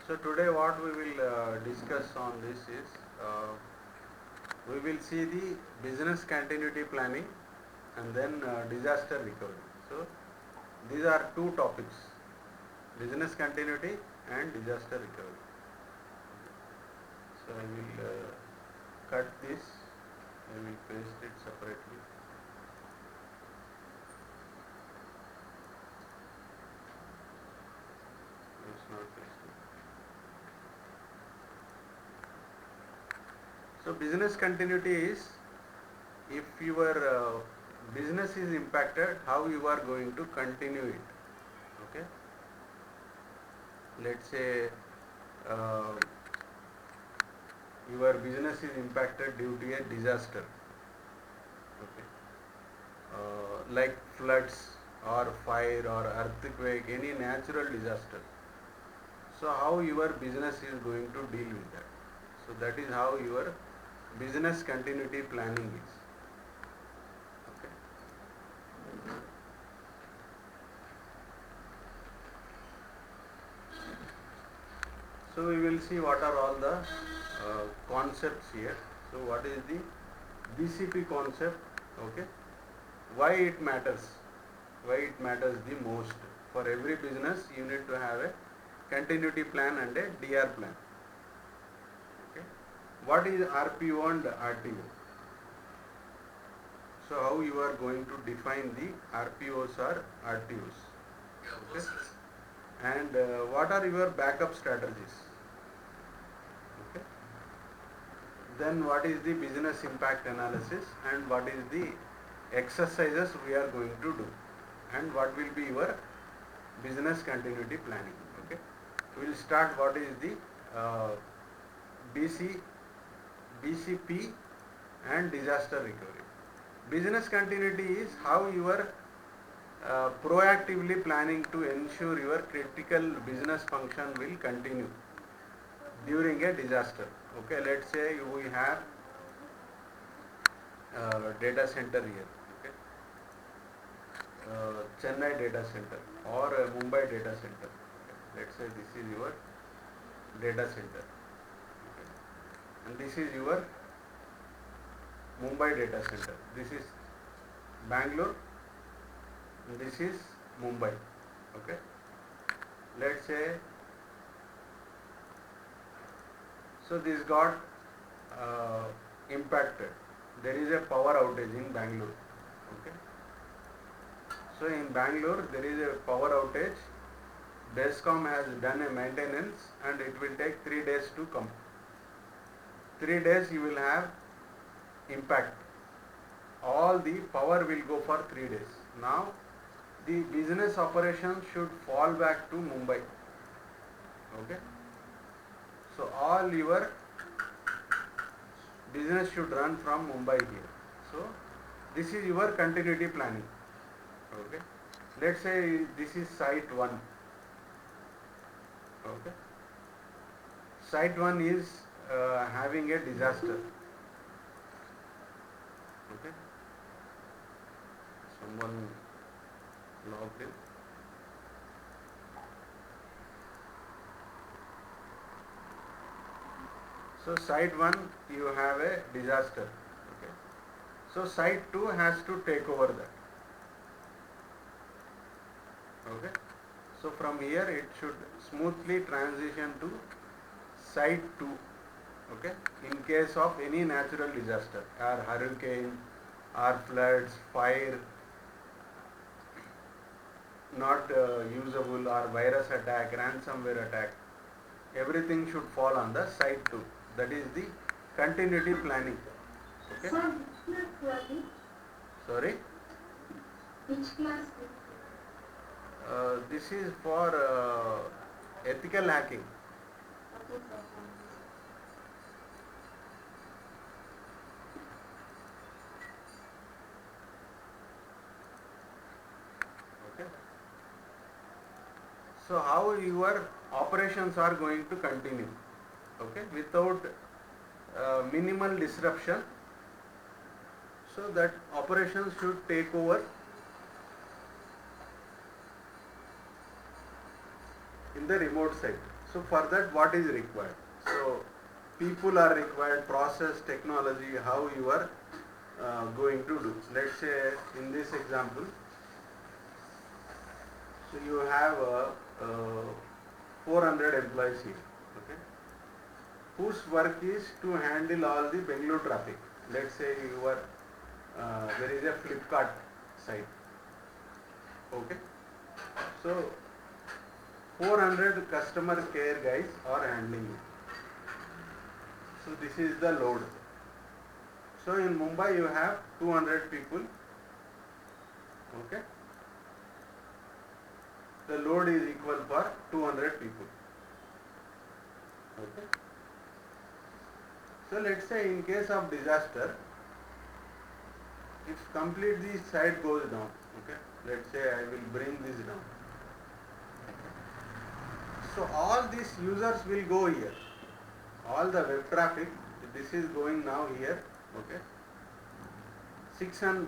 So today what we will discuss on this is we will see the business continuity planning and then disaster recovery. So these are two topics, business continuity and disaster recovery. So I will cut this, I will paste it separately. It's not pasted. So business continuity is if your business is impacted, how you are going to continue it. Okay. Let's say your business is impacted due to a disaster. Okay. Like floods or fire or earthquake, any natural disaster. So how your business is going to deal with that? So that is how your business continuity planning is. Okay. So we will see what are all the concepts here. So what is the BCP concept? Okay. Why it matters? Why it matters the most? For every business, you need to have a continuity plan and a DR plan. Okay. What is RPO and RTO? So how you are going to define the RPOs or RTOs? Okay. And what are your backup strategies? Okay. Then what is the business impact analysis and what is the exercises we are going to do and what will be your business continuity planning. Okay. We will start what is the BCP and disaster recovery. Business continuity is how you are proactively planning to ensure your critical business function will continue during a disaster. Okay, let's say we have data center here. Okay, Chennai data center or Mumbai data center. Okay. Let's say this is your data center. Okay. And this is your Mumbai data center. This is Bangalore. And this is Mumbai. Okay. Let's say so this got impacted. There is a power outage in Bangalore. Okay. So in Bangalore there is a power outage. Bescom has done a maintenance and it will take 3 days to come. 3 days you will have impact. All the power will go for 3 days. Now the business operation should fall back to Mumbai. Okay. So all your business should run from Mumbai here. So this is your continuity planning. Okay. Let's say this is site 1. Okay. Site 1 is having a disaster. Okay. Someone logged in. So site 1 you have a disaster. Okay. So site 2 has to take over that. Okay. So from here it should smoothly transition to site 2. Okay. In case of any natural disaster or hurricane or floods, fire, not usable or virus attack, ransomware attack, everything should fall on the site 2. That is the continuity planning. Okay. Sorry. Which class? This is for ethical hacking. Okay. So how your operations are going to continue? Okay, without minimal disruption. So that operations should take over in the remote site. So for that what is required? So people are required, process, technology, how you are going to do. Let's say in this example, so you have 400 employees here, okay, whose work is to handle all the Bangalore traffic. Let's say you are, there is a Flipkart site, okay. So 400 customer care guys are handling it. So this is the load. So in Mumbai you have 200 people, okay. The load is equal for 200 people, okay. So let's say in case of disaster, if complete this site goes down, okay, let's say I will bring this down. So all these users will go here. All the web traffic, this is going now here, okay.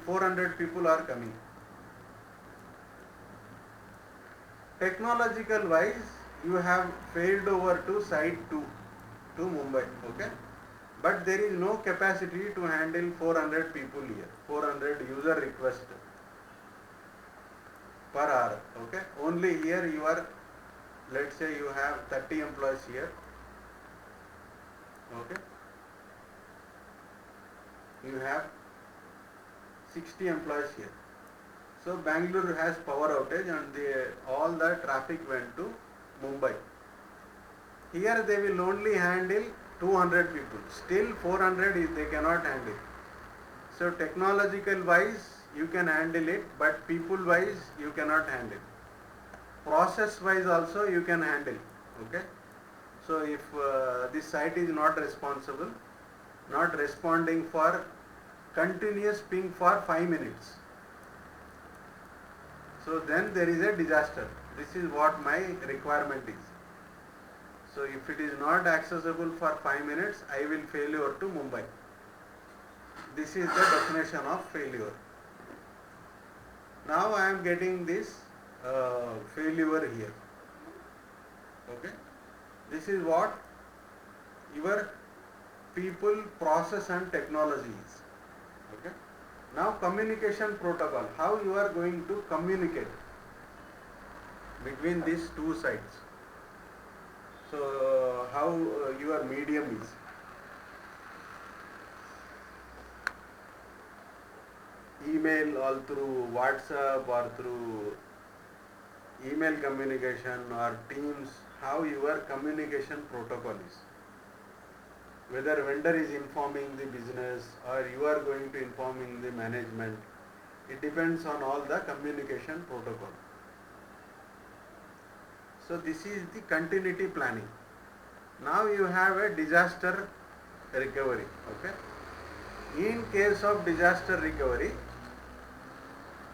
400 people are coming. Technological wise, you have failed over to site 2 to Mumbai, okay. But there is no capacity to handle 400 people here, 400 user requests per hour, okay. Only here you are, let's say you have 30 employees here, okay. You have 60 employees here. So Bangalore has power outage and all the traffic went to Mumbai. Here they will only handle 200 people. Still 400 they cannot handle. So technological wise you can handle it, but people wise you cannot handle. Process wise also you can handle, okay. So if this site is not responsible, not responding for continuous ping for 5 minutes, so then there is a disaster. This is what my requirement is. So if it is not accessible for 5 minutes, I will failure to Mumbai. This is the definition of failure. Now I am getting this failure here, okay. This is what your people, process and technology is, okay. Now communication protocol, how you are going to communicate between these two sides. So how your medium is. Email or through WhatsApp or through email communication or Teams, how your communication protocol is. Whether vendor is informing the business or you are going to informing the management, it depends on all the communication protocol. So this is the continuity planning. Now you have a disaster recovery, okay. In case of disaster recovery,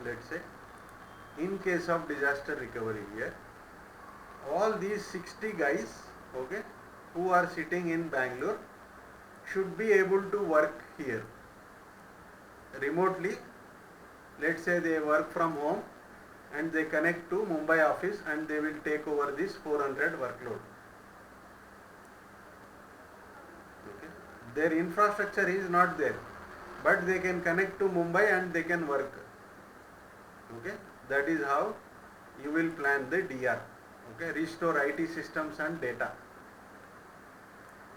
let's say, in case of disaster recovery here, all these 60 guys, okay, who are sitting in Bangalore should be able to work here remotely. Let's say they work from home and they connect to Mumbai office and they will take over this 400 workload. Okay. Their infrastructure is not there, but they can connect to Mumbai and they can work. Okay. That is how you will plan the DR. Okay. Restore IT systems and data.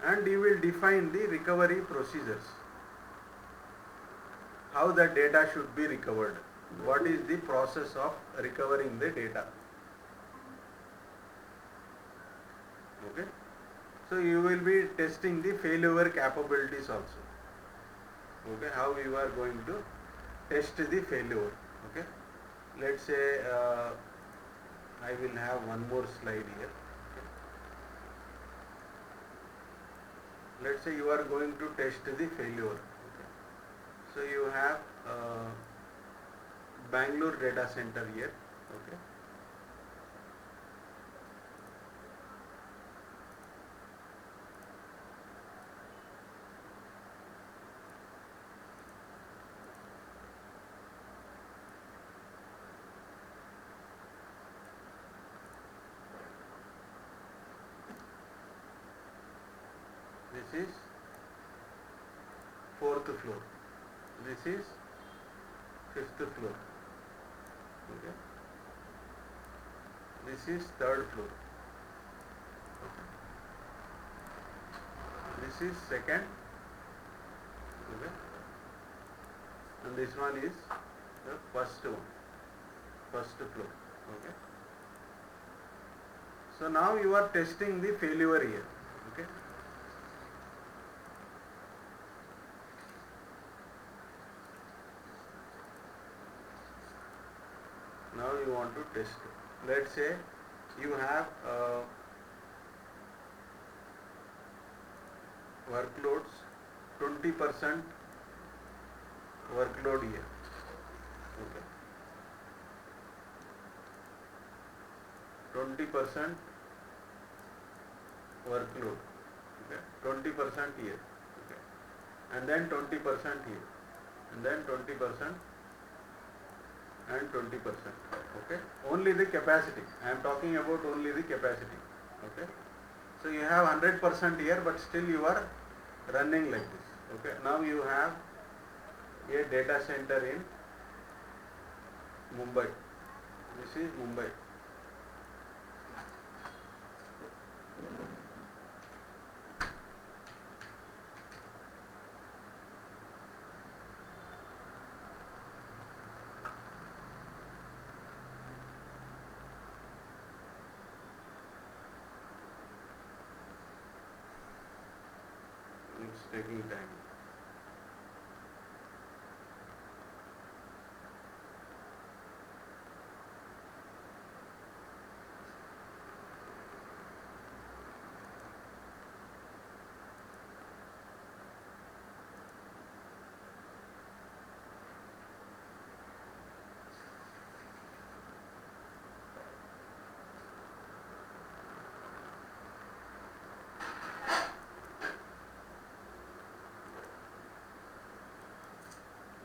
And you will define the recovery procedures. How the data should be recovered. What is the process of recovering the data. Okay. So you will be testing the failure capabilities also. Okay. How you are going to test the failure. Okay. Let's say I will have one more slide here. Okay. Let's say you are going to test the failure. Okay. So you have Bangalore data center here. Okay. this is fourth floor, this is fifth floor, okay, this is third floor, okay. This is second, okay, and this one is the first one, first floor, okay. So now you are testing the failure here, okay. Now you want to test it. Let's say you have workloads 20% workload here, okay, 20% workload, okay, 20% here, okay, and then 20% here, and then 20% and 20%, okay, only the capacity, I am talking about only the capacity, okay. So you have 100% here, but still you are running like this, okay. Now you have a data center in Mumbai, this is Mumbai, it's taking time.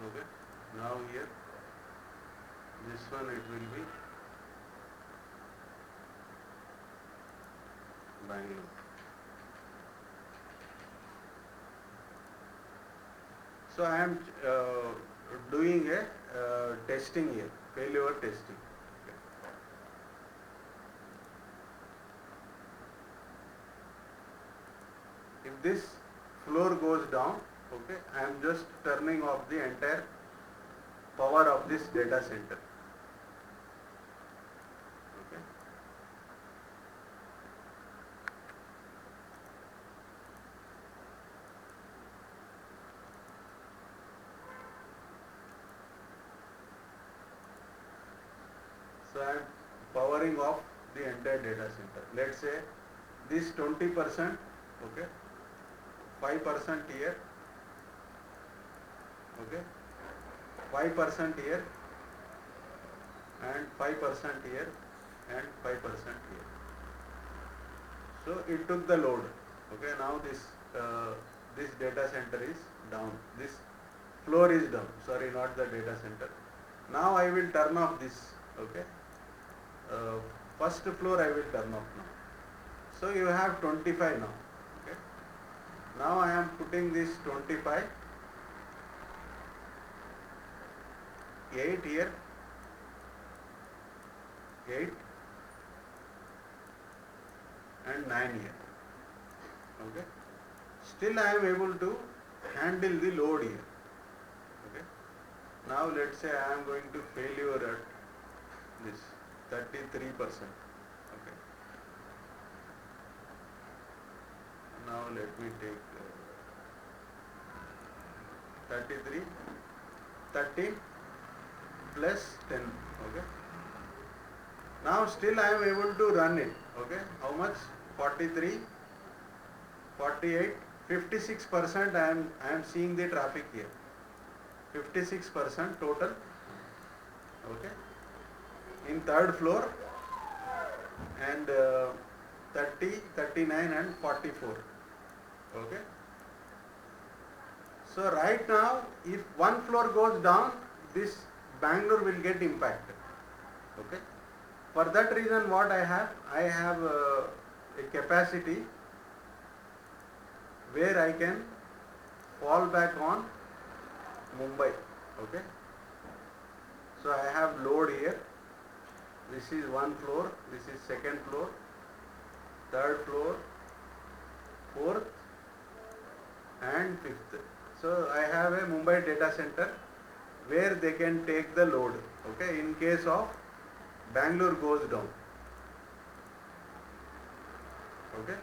Okay, now here this one it will be Bangalore. So I am doing a testing here, failure testing. Okay. If this floor goes down, okay, I am just turning off the entire power of this data center. Okay. So I am powering off the entire data center. Let's say this 20%, okay, 5% here, okay, 5% here, and 5% here, and 5% here. So it took the load. Okay, now this data center is down. This floor is down. Sorry, not the data center. Now I will turn off this. Okay, first floor I will turn off now. So you have 25 now. Okay, now I am putting this 25, 8 here, 8 and 9 here. Okay, still I am able to handle the load here. Okay, now let's say I am going to failure at this 33%. Okay, now let me take 33, 30 plus 10. Okay, now still I am able to run it. Okay, how much? 43, 48, 56% I am seeing the traffic here. 56% total. Okay, in third floor, and 30, 39 and 44. Okay, so right now if one floor goes down, this Bangalore will get impacted. Okay, for that reason what I have a capacity where I can fall back on Mumbai. Okay. So I have load here. This is one floor, this is second floor, third floor, fourth and fifth. So I have a Mumbai data center where they can take the load. Okay, in case of Bangalore goes down. Okay.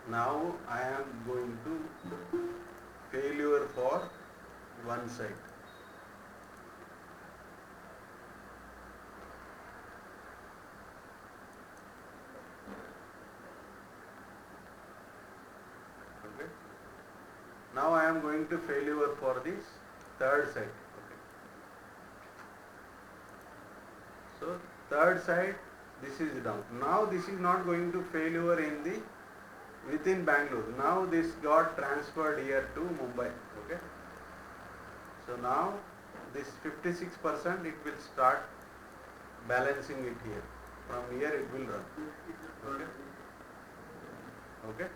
Now I am going to failure for one side. Okay. Now I am going to failure for this third side. Okay. So third side, this is down. Now this is not going to failure in the within Bangalore. Now this got transferred here to Mumbai. Okay. So now this 56% it will start balancing it here. From here it will run. Okay. Okay.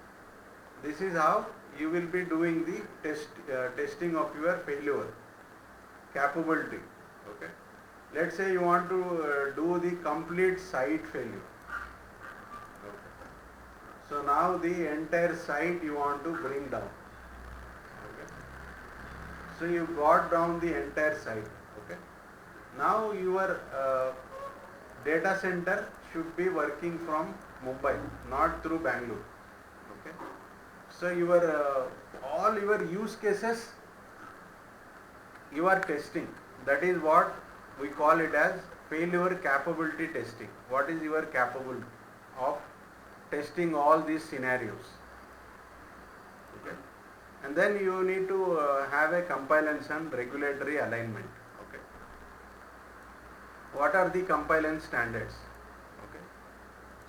This is how you will be doing the testing of your failure capability. Okay. Let's say you want to do the complete site failure. So now the entire site you want to bring down. Okay. So you brought down the entire site. Okay. Now your data center should be working from Mumbai, not through Bangalore. Okay. So your all your use cases you are testing. That is what we call it as failure capability testing. What is your capability of testing all these scenarios? Okay. And then you need to have a compliance and regulatory alignment. Okay. What are the compliance standards? Okay.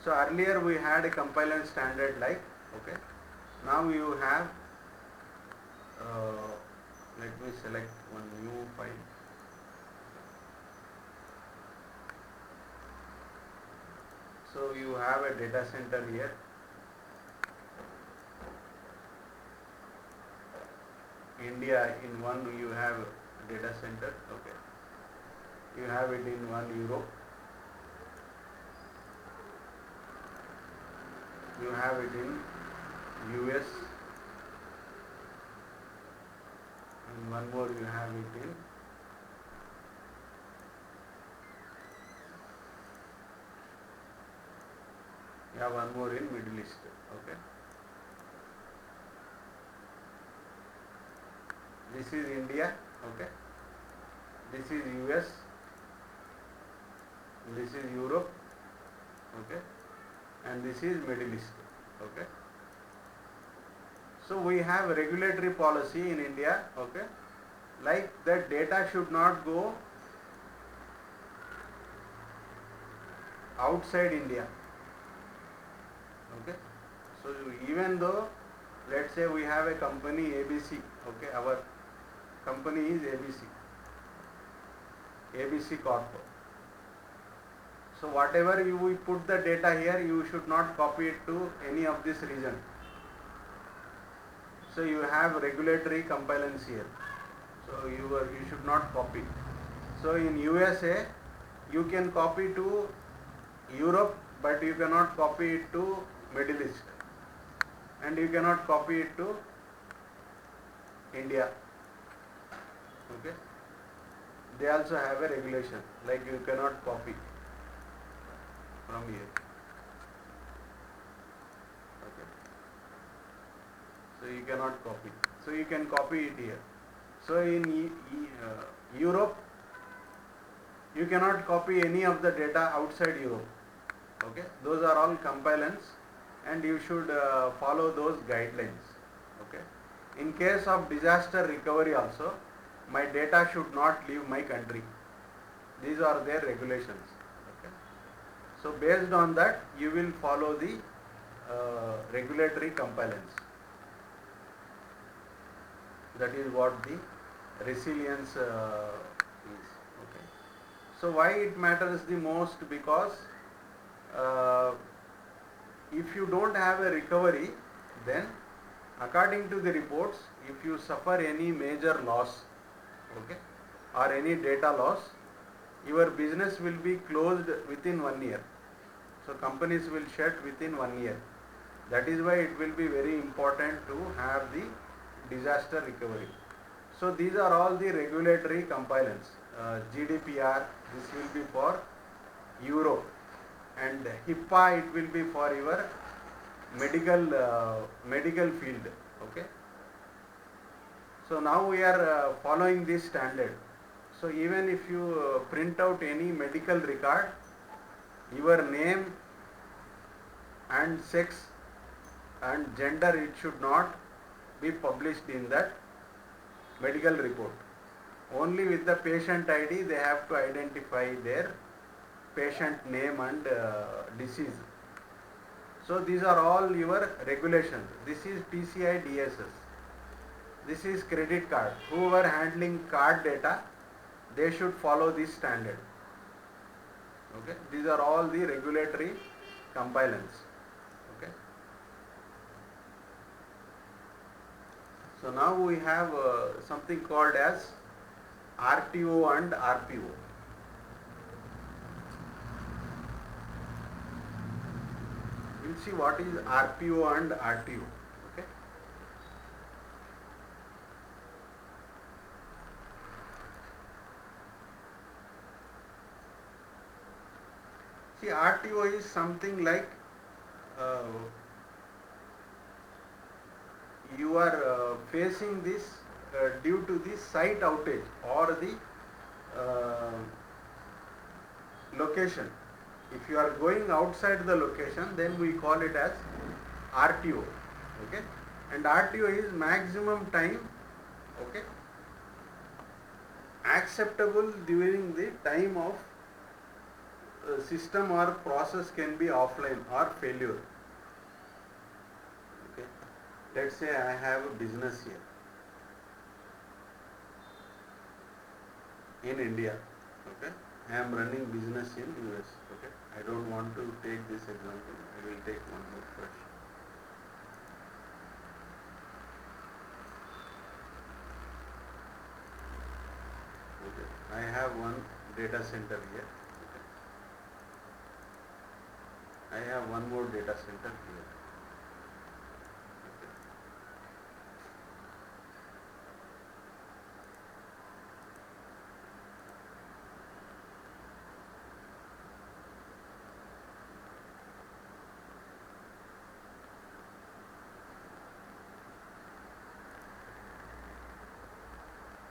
So earlier we had a compliance standard like, okay, now you have let me select one new file. So you have a data center here. India, in one you have data center. Okay. You have it in one Europe. You have it in US. And one more you have it in one more in Middle East. Okay. This is India. Okay. This is US. This is Europe. Okay. And this is Middle East. Okay. So we have regulatory policy in India. Okay. Like that data should not go outside India. Okay. So even though, let's say we have a company ABC, okay, our company is ABC Corp. So whatever you put the data here, you should not copy it to any of this region. So you have regulatory compliance here. So you should not copy. So in USA, you can copy to Europe, but you cannot copy it to Middle East, and you cannot copy it to India. Okay. They also have a regulation like you cannot copy from here. Okay. So you cannot copy. So you can copy it here. So in Europe, you cannot copy any of the data outside Europe. Okay. Those are all compliance, and you should follow those guidelines. Okay. In case of disaster recovery also, my data should not leave my country. These are their regulations. Okay. So based on that, you will follow the regulatory compliance. That is what the resilience is. Okay. So why it matters the most? Because uh, if you don't have a recovery, then according to the reports, if you suffer any major loss, okay, or any data loss, your business will be closed within 1 year. So companies will shut within 1 year. That is why it will be very important to have the disaster recovery. So these are all the regulatory compliance. GDPR, this will be for Europe, and HIPAA, it will be for your medical field. Okay. So now we are following this standard. So even if you print out any medical record, your name and sex and gender, it should not be published in that medical report. Only with the patient ID they have to identify their patient name and disease. So these are all your regulations. This is PCI DSS. This is credit card. Whoever handling card data, they should follow this standard. Okay. These are all the regulatory compliance. Okay. So now we have something called as RTO and RPO. We'll see what is RPO and RTO. Okay. See, RTO is something like uh, you are facing this due to the site outage or the location. If you are going outside the location, then we call it as RTO. Okay. And RTO is maximum time, okay, acceptable during the time of system or process can be offline or failure. Okay. Let's say I have a business here in India. Okay. I am running business in US. Okay. I don't want to take this example. I will take one more fresh. Okay. I have one data center here. Okay. I have one more data center here. Okay.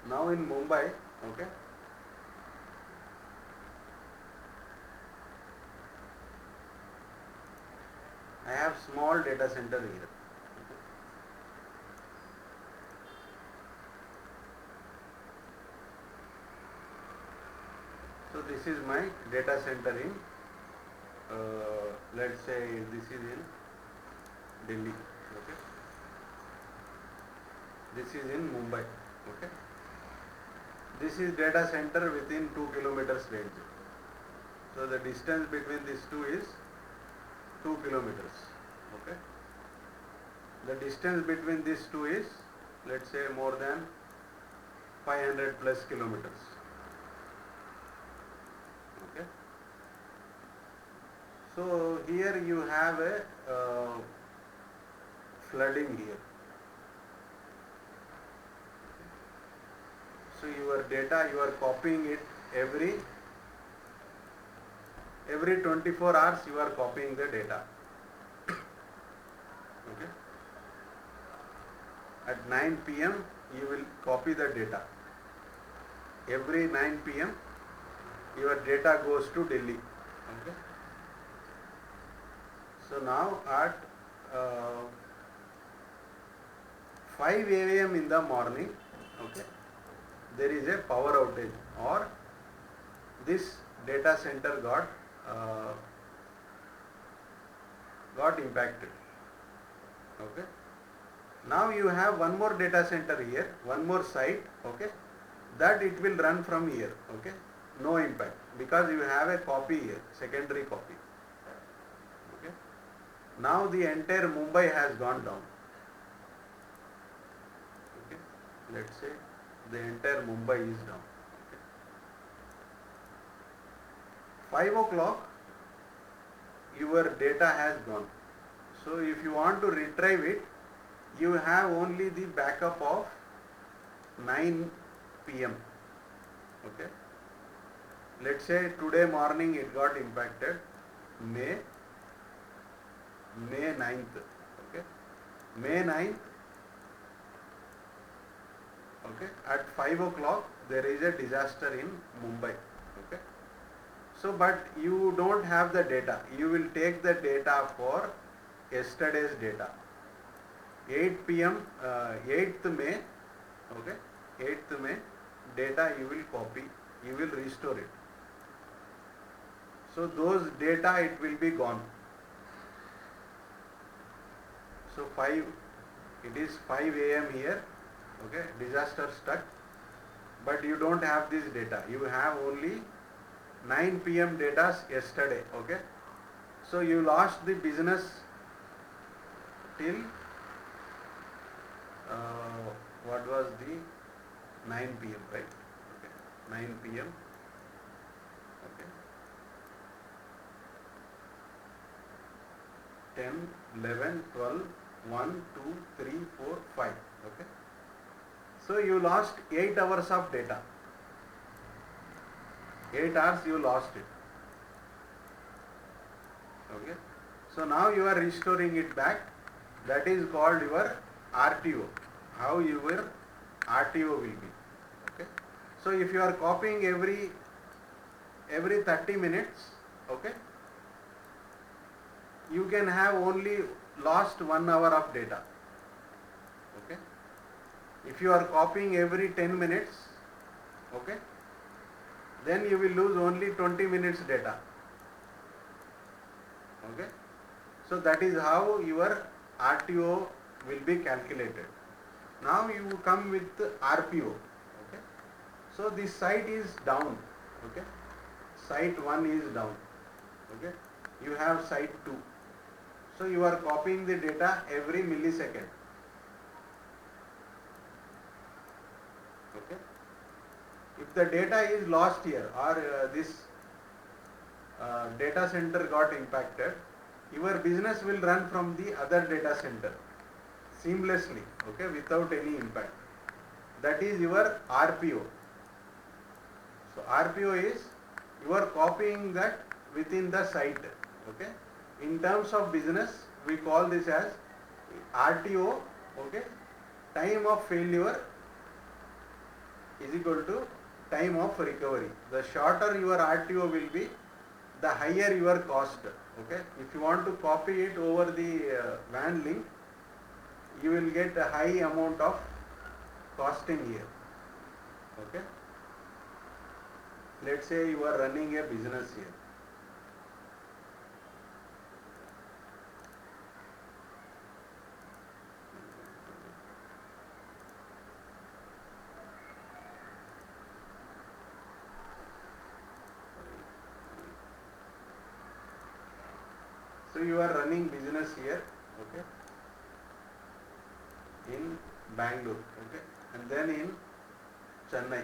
Now in Mumbai, okay, I have small data center here. Okay. So this is my data center in, let's say this is in Delhi. Okay. This is in Mumbai. Okay. This is data center within 2 kilometers range. So the distance between these two is 2 kilometers. Okay. The distance between these two is, let's say, more than 500 plus kilometers. Okay. So here you have a flooding here. So your data, you are copying it every 24 hours you are copying the data. Okay. At 9 p.m. you will copy the data. Every 9 p.m. your data goes to Delhi. Okay. So now at 5 a.m. in the morning, okay, there is a power outage or this data center got impacted. Okay. Now you have one more data center here, one more site. Okay. that it will run from here, okay? No impact, because you have a copy here, secondary copy. Okay? Now the entire Mumbai has gone down. Okay? Let's say the entire Mumbai is down. Okay? 5 o'clock, your data has gone. So if you want to retrieve it, you have only the backup of 9 p.m. Okay? Let's say today morning it got impacted, May 9th. Okay? May 9th. Okay? At 5 o'clock there is a disaster in Mumbai. Okay? So, but you don't have the data. You will take the data for yesterday's data. 8 p.m. 8th May. Okay? 8th May data you will copy. You will restore it. So those data it will be gone. So it is 5 a.m. here. Okay? Disaster struck. But you don't have this data. You have only 9 p.m. data yesterday. Okay? So you lost the business till what was the 9 p.m. right? Okay. 9 p.m. Okay. 10, 11, 12, 1, 2, 3, 4, 5. Okay. So you lost 8 hours of data. 8 hours you lost it. Okay. So now you are restoring it back. That is called your RTO. How your RTO will be. Okay. So if you are copying every 30 minutes, okay, you can have only lost 1 hour of data. Okay. If you are copying every 10 minutes, okay, then you will lose only 20 minutes data. Okay. So that is how your RTO will be calculated. Now you come with RPO. Okay. So this site is down. Okay. Site 1 is down. Okay. You have site 2. So you are copying the data every millisecond. Okay. If the data is lost here or this data center got impacted, your business will run from the other data center seamlessly, okay, without any impact. That is your RPO. So RPO is you are copying that within the site. Okay. In terms of business, we call this as RTO. Okay. Time of failure is equal to time of recovery. The shorter your RTO will be, the higher your cost. Okay. If you want to copy it over the WAN link, you will get a high amount of costing here. Okay. Let's say you are running a business here. So you are running business here, okay, in Bangalore, okay, and then in Chennai,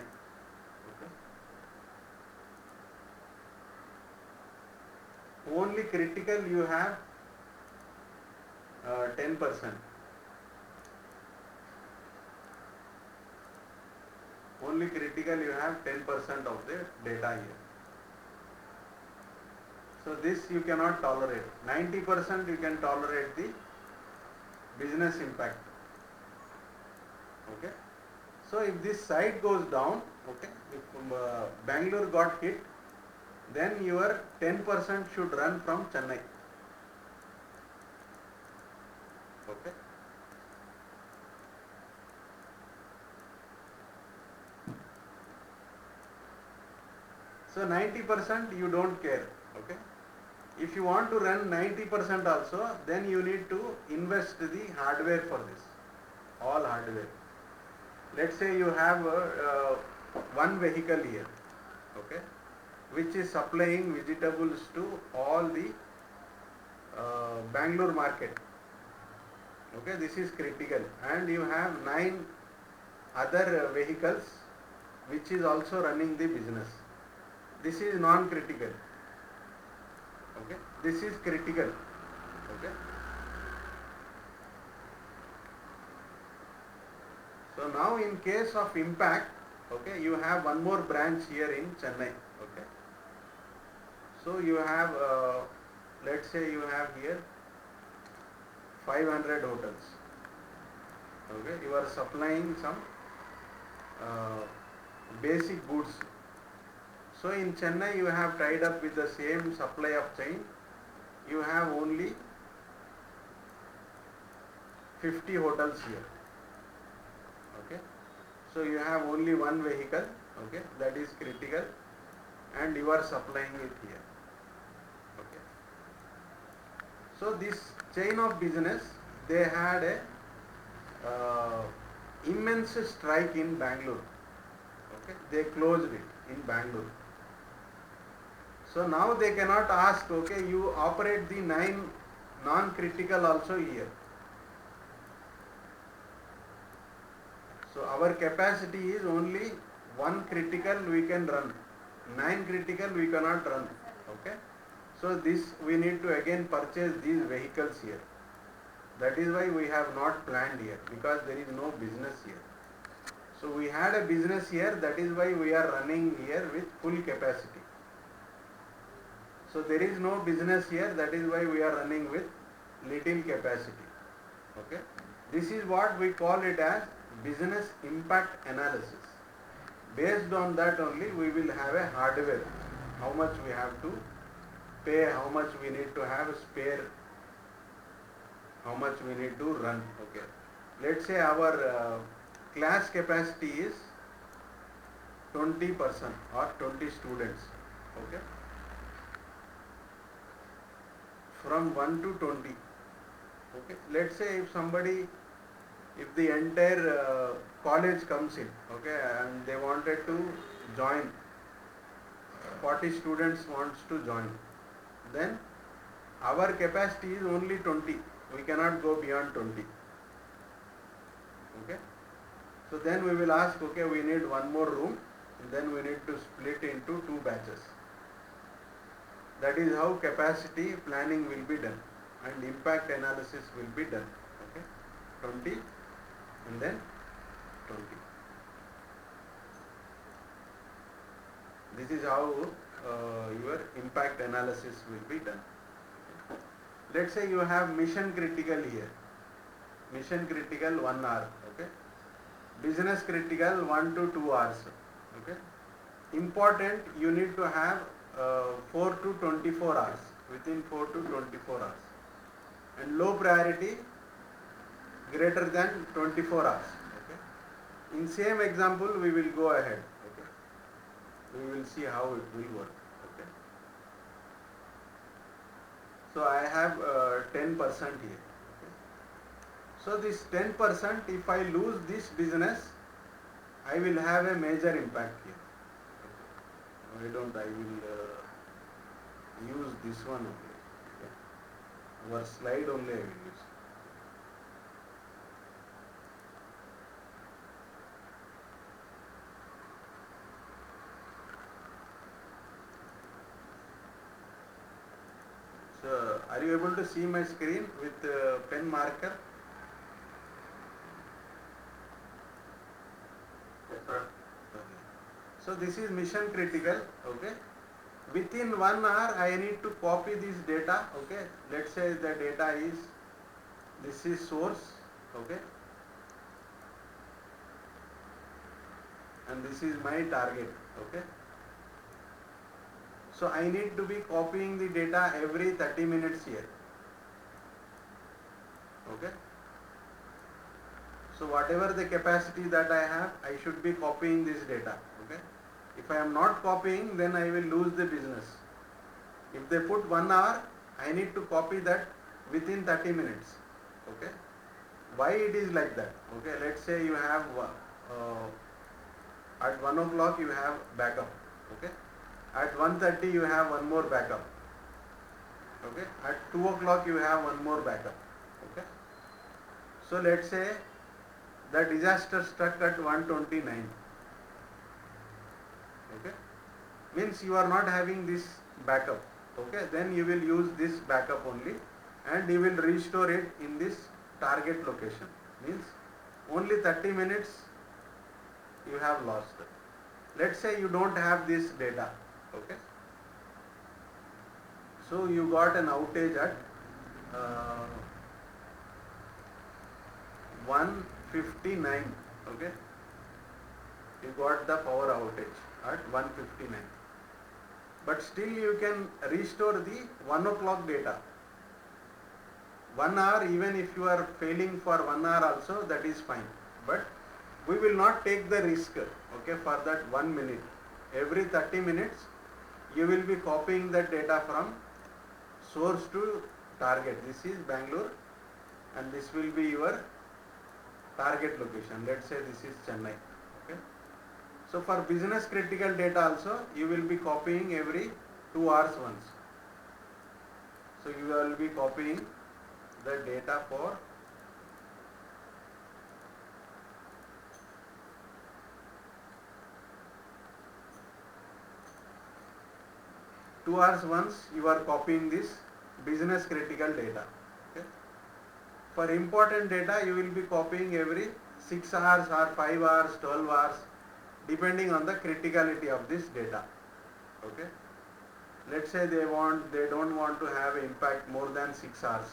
okay. Only critical you have 10%. Only critical you have 10% of the data here. So this you cannot tolerate. 90% you can tolerate the business impact. Okay. So if this site goes down, okay, if Bangalore got hit, then your 10% should run from Chennai. Okay. So 90% you don't care. Okay. If you want to run 90% also, then you need to invest the hardware for this, all hardware. Let's say you have one vehicle here, okay, which is supplying vegetables to all the Bangalore market. Okay, this is critical, and you have 9 other vehicles which is also running the business. This is non-critical. Okay, this is critical. Okay. So now in case of impact, okay, you have one more branch here in Chennai. Okay. So you have, let's say you have here 500 hotels. Okay, you are supplying some basic goods. So in Chennai you have tied up with the same supply of chain. You have only 50 hotels here. Okay, so you have only one vehicle. Okay, that is critical, and you are supplying it here. Okay, so this chain of business, they had a immense strike in Bangalore. Okay, they closed it in Bangalore. So now they cannot ask, okay, you operate the 9 non-critical also here. So our capacity is only 1 critical we can run, 9 critical we cannot run. Okay. So this we need to again purchase these vehicles here. That is why we have not planned here, because there is no business here. So we had a business here, that is why we are running here with full capacity. So there is no business here, that is why we are running with little capacity. Okay. This is what we call it as business impact analysis. Based on that only we will have a hardware, how much we have to pay, how much we need to have a spare, how much we need to run. Okay. Let's say our class capacity is 20% or 20 students. Okay. From 1 to 20. Okay. Let's say if the entire college comes in, okay, and they wanted to join, 40 students wants to join, then our capacity is only 20. We cannot go beyond 20. Okay. So then we will ask, okay, we need one more room, and then we need to split into 2 batches. That is how capacity planning will be done and impact analysis will be done. Okay, 20 and then 20. This is how your impact analysis will be done. Let's say you have mission critical here. Mission critical 1 hour. Okay. Business critical 1 to 2 hours. Okay. Important, you need to have 4 to 24 hours, within 4 to 24 hours, and low priority greater than 24 hours. Okay. In same example we will go ahead. Okay. We will see how it will work. Okay. So I have 10% here. Okay. So this 10%, if I lose this business, I will have a major impact here. I will use this one only. Okay. Our slide only I will use. So are you able to see my screen with pen marker? Yes, sir. Okay. So this is mission critical. Okay. Within 1 hour I need to copy this data. Okay. Let's say the data is, this is source. Okay. And this is my target. Okay. So I need to be copying the data every 30 minutes here. Okay. So whatever the capacity that I have, I should be copying this data. Okay. If I am not copying, then I will lose the business. If they put 1 hour, I need to copy that within 30 minutes. Okay. Why it is like that? Okay. Let's say you have At 1 o'clock you have backup. Okay. At 1:30 you have one more backup. Okay. At 2 o'clock you have one more backup. Okay. So let's say the disaster struck at 1:29. Okay. Means you are not having this backup. Okay. Then you will use this backup only and you will restore it in this target location. Means only 30 minutes you have lost. Let's say you don't have this data. Okay. So you got an outage at 1:59. Okay. You got the power outage at 1:59. But still you can restore the 1 o'clock data. 1 hour, even if you are failing for 1 hour also, that is fine. But we will not take the risk, okay, for that 1 minute. Every 30 minutes you will be copying the data from source to target. This is Bangalore and this will be your target location. Let's say this is Chennai. Okay. So for business critical data also you will be copying every 2 hours once. So you will be copying the data for two hours once you are copying this business critical data. Okay. For important data you will be copying every 6 hours or 5 hours, 12 hours depending on the criticality of this data. Okay. Let's say they don't want to have impact more than 6 hours.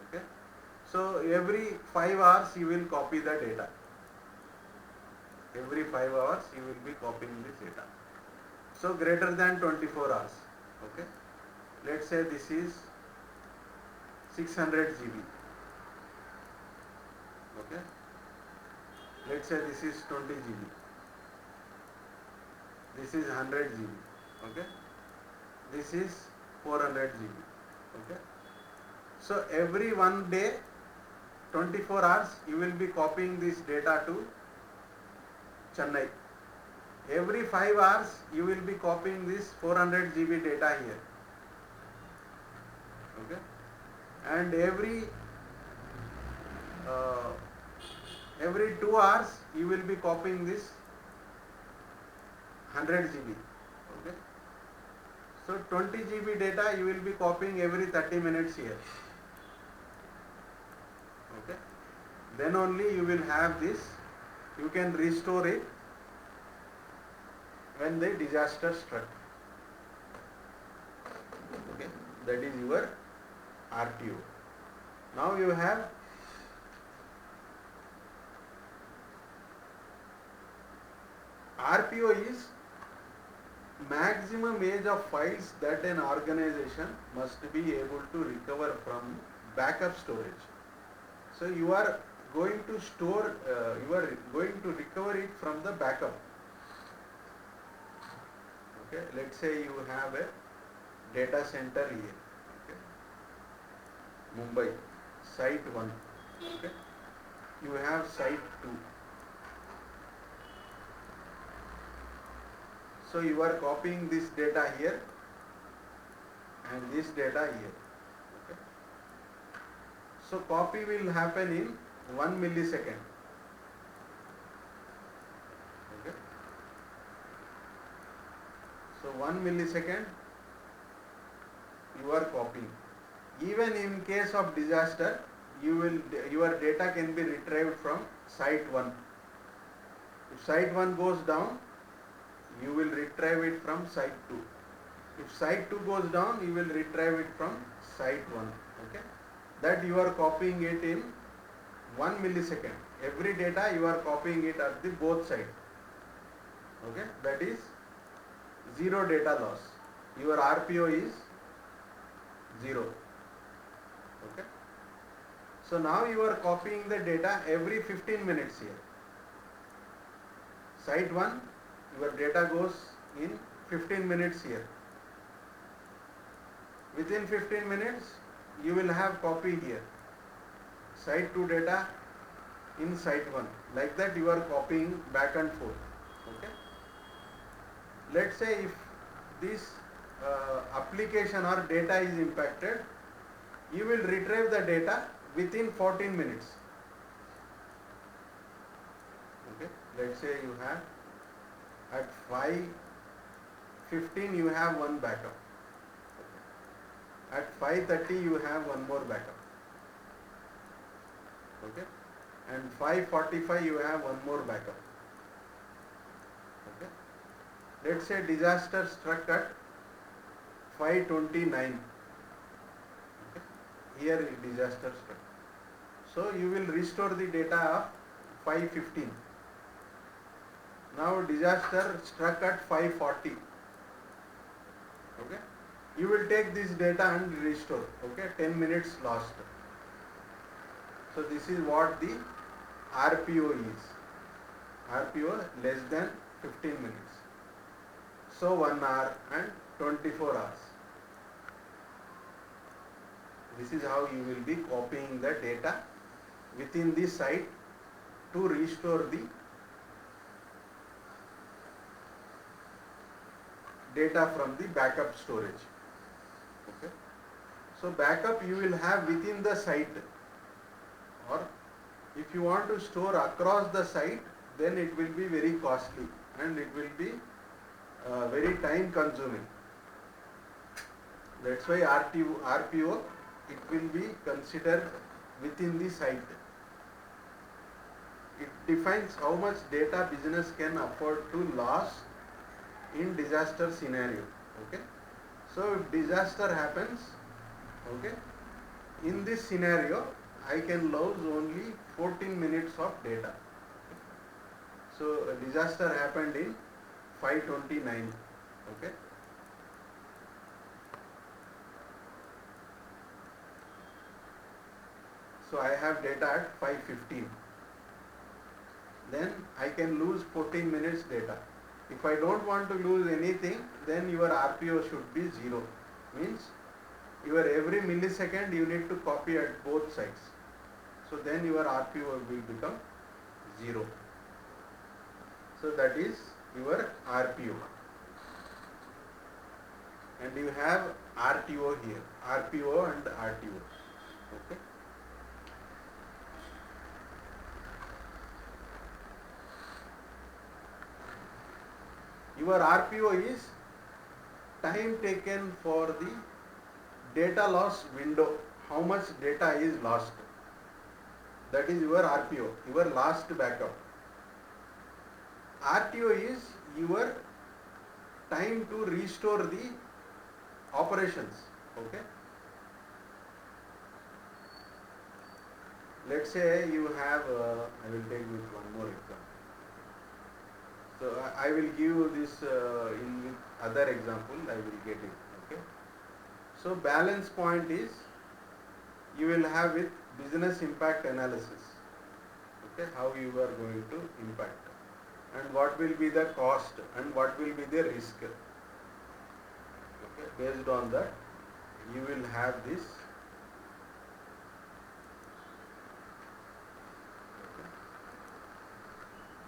Okay. So every 5 hours you will copy the data. Every 5 hours you will be copying this data. So greater than 24 hours. Okay. Let's say this is 600 GB. Okay. Let's say this is 20 GB. This is 100 GB. Okay. This is 400 GB. Okay. So every one day, 24 hours, you will be copying this data to Chennai. Every 5 hours, you will be copying this 400 GB data here. Okay. And every 2 hours, you will be copying this 100 GB. Okay. So 20 GB data you will be copying every 30 minutes here. Okay. Then only you will have this. You can restore it when the disaster struck. Okay. That is your RTO. Now you have RPO is maximum age of files that an organization must be able to recover from backup storage. So you are going to store, you are going to recover it from the backup. Okay, let's say you have a data center here. Okay. Mumbai, site 1. Okay. You have site 2. So you are copying this data here and this data here. Okay. So copy will happen in 1 millisecond. Okay. So 1 millisecond you are copying. Even in case of disaster, your data can be retrieved from site 1. If site 1 goes down, you will retrieve it from site 2. If site 2 goes down, you will retrieve it from site 1. Okay. That you are copying it in 1 millisecond. Every data you are copying it at the both sides. Okay. That is zero data loss. Your RPO is 0. Okay. So now you are copying the data every 15 minutes here. Site 1, your data goes in 15 minutes here. Within 15 minutes, you will have copy here. Site 2 data in site 1. Like that you are copying back and forth. Okay. let's say if this application or data is impacted, you will retrieve the data within 14 minutes. Okay, let's say you have at 5:15 you have one backup. At 5:30 you have one more backup. Okay, and 5:45 you have one more backup. Okay, let's say disaster struck at 5:29. Okay, here disaster struck. So you will restore the data of 5:15. Now disaster struck at 5:40. Okay, you will take this data and restore. Okay, 10 minutes lost. So this is what the RPO is. RPO less than 15 minutes. So 1 hour and 24 hours. This is how you will be copying the data within the site to restore the data from the backup storage. Okay. So backup you will have within the site, or if you want to store across the site, then it will be very costly and it will be very time consuming. That's why RPO it will be considered within the site. It defines how much data business can afford to lose in disaster scenario. Okay, so if disaster happens, okay, in this scenario I can lose only 14 minutes of data. So a disaster happened in 5:29. Okay, so I have data at 5:15. Then I can lose 14 minutes data. If I don't want to lose anything, then your RPO should be 0. Means your every millisecond you need to copy at both sides. So then your RPO will become 0. So that is your RPO. And you have RTO here. RPO and RTO. Okay. Your RPO is time taken for the data loss window. How much data is lost? That is your RPO, your last backup. RTO is your time to restore the operations. Okay. Let's say you have, I will take with one more example. So I will give this in with other example, I will get it. Okay. So balance point is you will have with business impact analysis. Okay, how you are going to impact and what will be the cost and what will be the risk. Okay, based on that you will have this. Okay.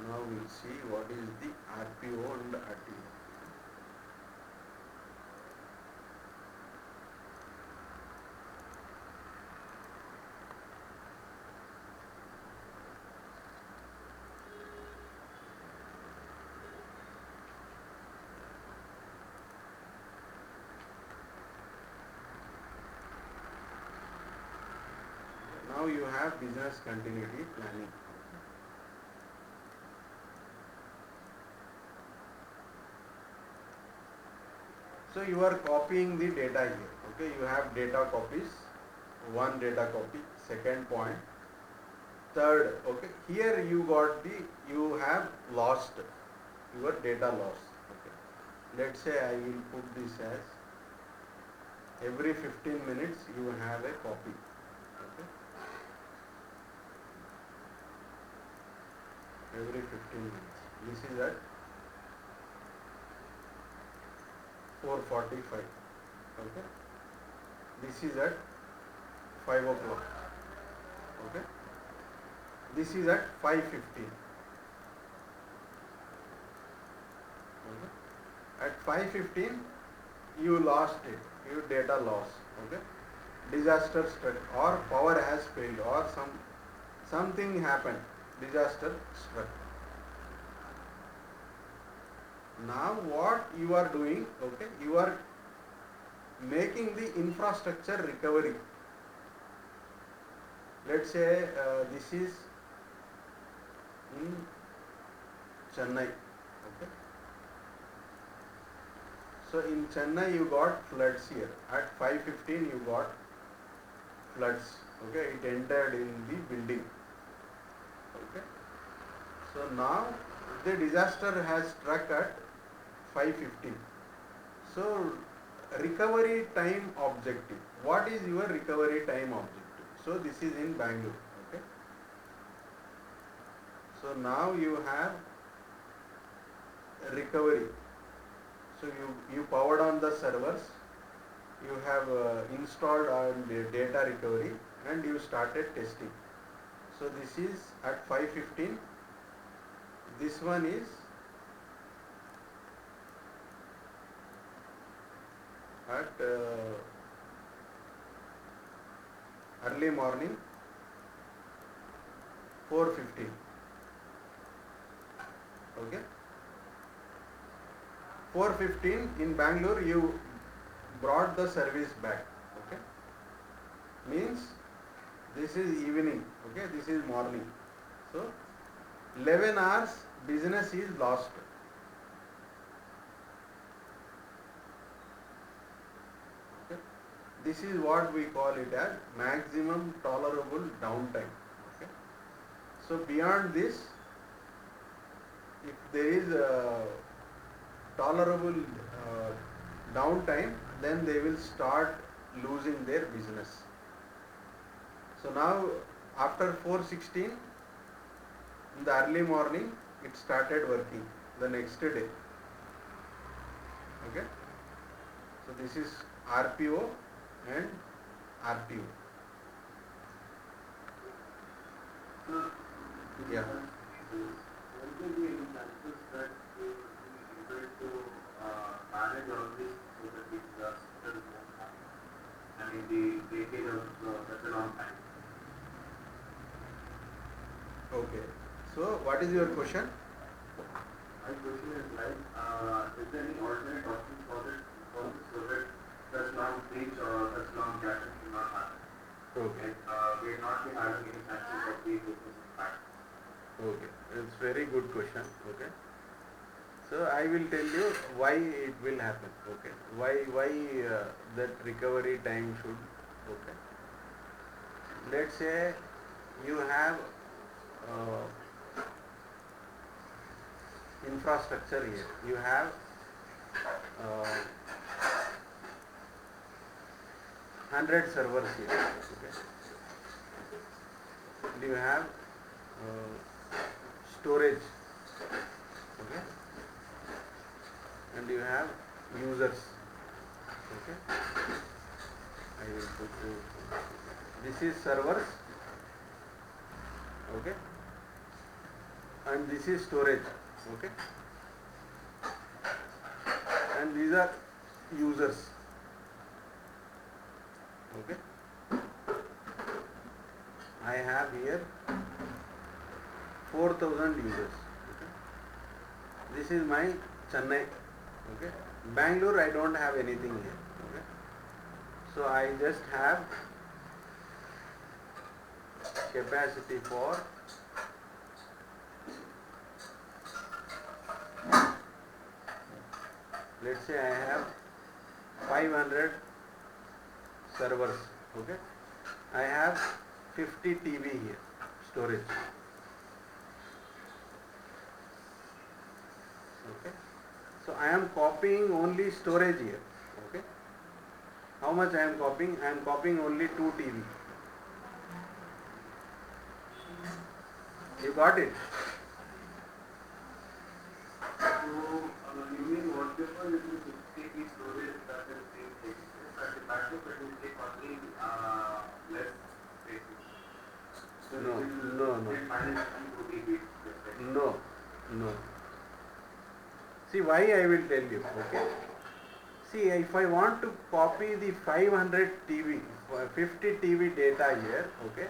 Now we'll see what is the RPO and RTO. Now you have business continuity planning. So you are copying the data here. Okay, you have data copies, one data copy, second point, third. Okay, here you have lost your data loss. Okay, let's say I will put this as every 15 minutes you have a copy. Okay, every 15 minutes. This is at 4:45. Okay, this is at 5 o'clock. Okay, this is at 5:15. Okay, At 5:15 you lost it, you data loss. Okay, disaster struck or power has failed or something happened, disaster struck. Now what you are doing, okay, you are making the infrastructure recovery. Let's say this is in Chennai. Okay. So in Chennai you got floods here. At 5:15 you got floods. Okay, it entered in the building. Okay. So now the disaster has struck at 5:15. So recovery time objective. What is your recovery time objective? So this is in Bangalore. Okay. So now you have recovery. So you powered on the servers, you have installed on the data recovery and you started testing. So this is at 5:15. This one is at early morning 4:15. Okay. 4:15 in Bangalore you brought the service back. Okay. Means this is evening. Okay. This is morning. So 11 hours business is lost. Okay. This is what we call it as maximum tolerable downtime. Okay. So beyond this, if there is a tolerable downtime, then they will start losing their business. So now after 4:16 in the early morning it started working the next day. Okay. So this is RPO and RTO. Yeah. Will there be any chances that you will be able to manage all this so that the disaster won't happen? I mean, the breakage of such a long time. Okay. So what is your question? My question is like, is there any alternate option for this so that such long breach or such long crashes will not happen? Okay. Like, we will not be having any chances of the business impact. Okay, it's very good question. Okay, so I will tell you why it will happen. Okay, why that recovery time should. Okay, let's say you have infrastructure here. You have uh, 100 servers here. Okay, and you have storage. Okay, and you have users. Okay, I will put you. This is servers. Okay, and this is storage. Okay, and these are users. Okay, I have here 4,000 users. Okay. This is my Chennai. Okay. Bangalore I don't have anything here. Okay. So I just have capacity for let's say I have 500 servers. Okay. I have 50 TB here storage. Okay. So I am copying only storage here. Okay. How much I am copying? I am copying only 2 TB. You got it? So, you mean whatever it will take the storage that is being taken, at the backup it will take only less space. So No, it will no, no. get managed and to be No, no. See why I will tell you. Okay. See, if I want to copy the 500 TV, 50 TV data here, okay.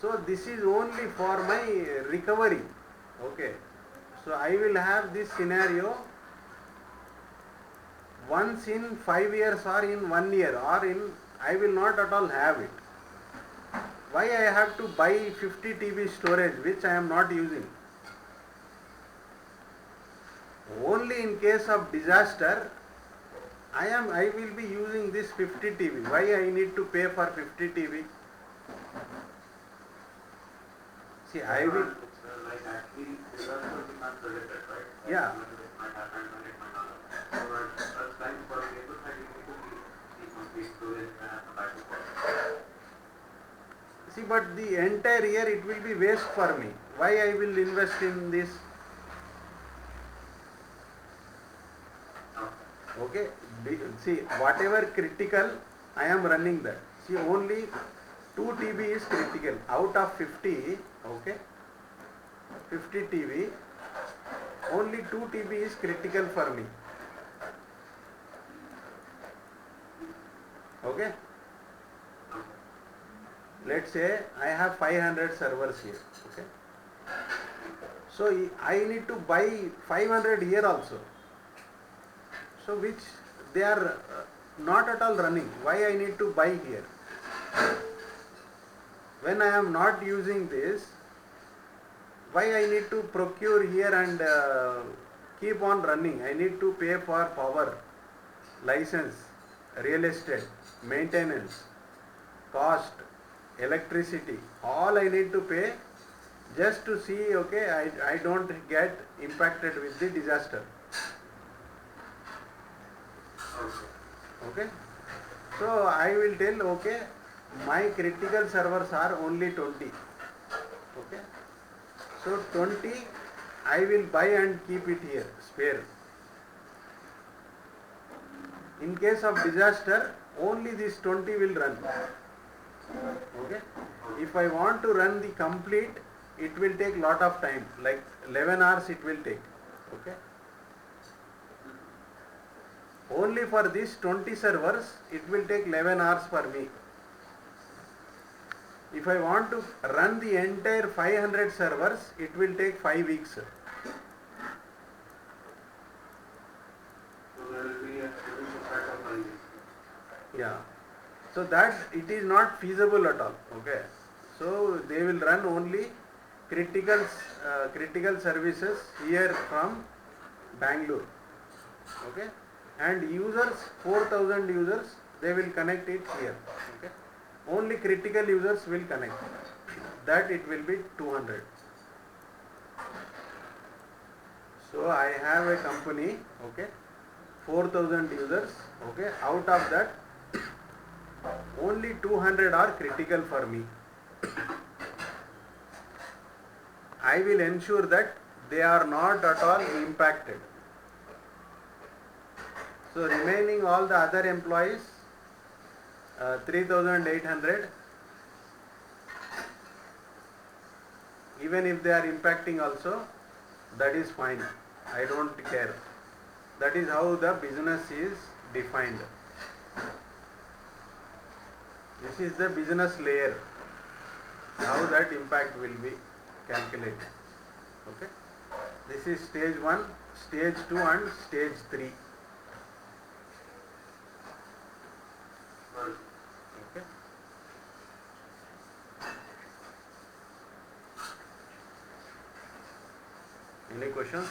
So this is only for my recovery. Okay. So I will have this scenario once in 5 years or in 1 year or in, I will not at all have it. Why I have to buy 50 TB storage which I am not using? Only in case of disaster I will be using this 50 TB. Why I need to pay for 50 TB? See, I will. Like actually, disaster is not predicted, right? Yeah. When it might happen, when it might not happen. So at such time for able to keep complete storage and backup. See, but the entire year it will be waste for me. Why I will invest in this? Okay. See, whatever critical, I am running that. See, only 2 TB is critical. Out of 50, okay, 50 TB, only 2 TB is critical for me. Okay. Let's say I have 500 servers here. Okay. So I need to buy 500 here also. So which they are not at all running. Why I need to buy here? When I am not using this, why I need to procure here and keep on running? I need to pay for power, license, real estate, maintenance, cost, electricity, all I need to pay just to see, okay, I don't get impacted with the disaster. Okay. So I will tell, okay, my critical servers are only 20. Okay. So 20 I will buy and keep it here, spare. In case of disaster, only this 20 will run. Okay. If I want to run the complete, it will take lot of time, like 11 hours it will take. Okay. Only for these 20 servers, it will take 11 hours for me. If I want to run the entire 500 servers, it will take 5 weeks. So there will be a solution cycle for this. Yeah. So that it is not feasible at all. Okay. So they will run only critical services here from Bangalore. Okay. And users, 4,000 users, they will connect it here. Okay. Only critical users will connect. That it will be 200. So I have a company, okay, 4,000 users, okay, out of that only 200 are critical for me. I will ensure that they are not at all impacted. So remaining all the other employees, 3,800, even if they are impacting also, that is fine. I don't care. That is how the business is defined. This is the business layer. How that impact will be calculated. Okay. This is stage 1, stage 2 and stage 3. Okay. Any questions?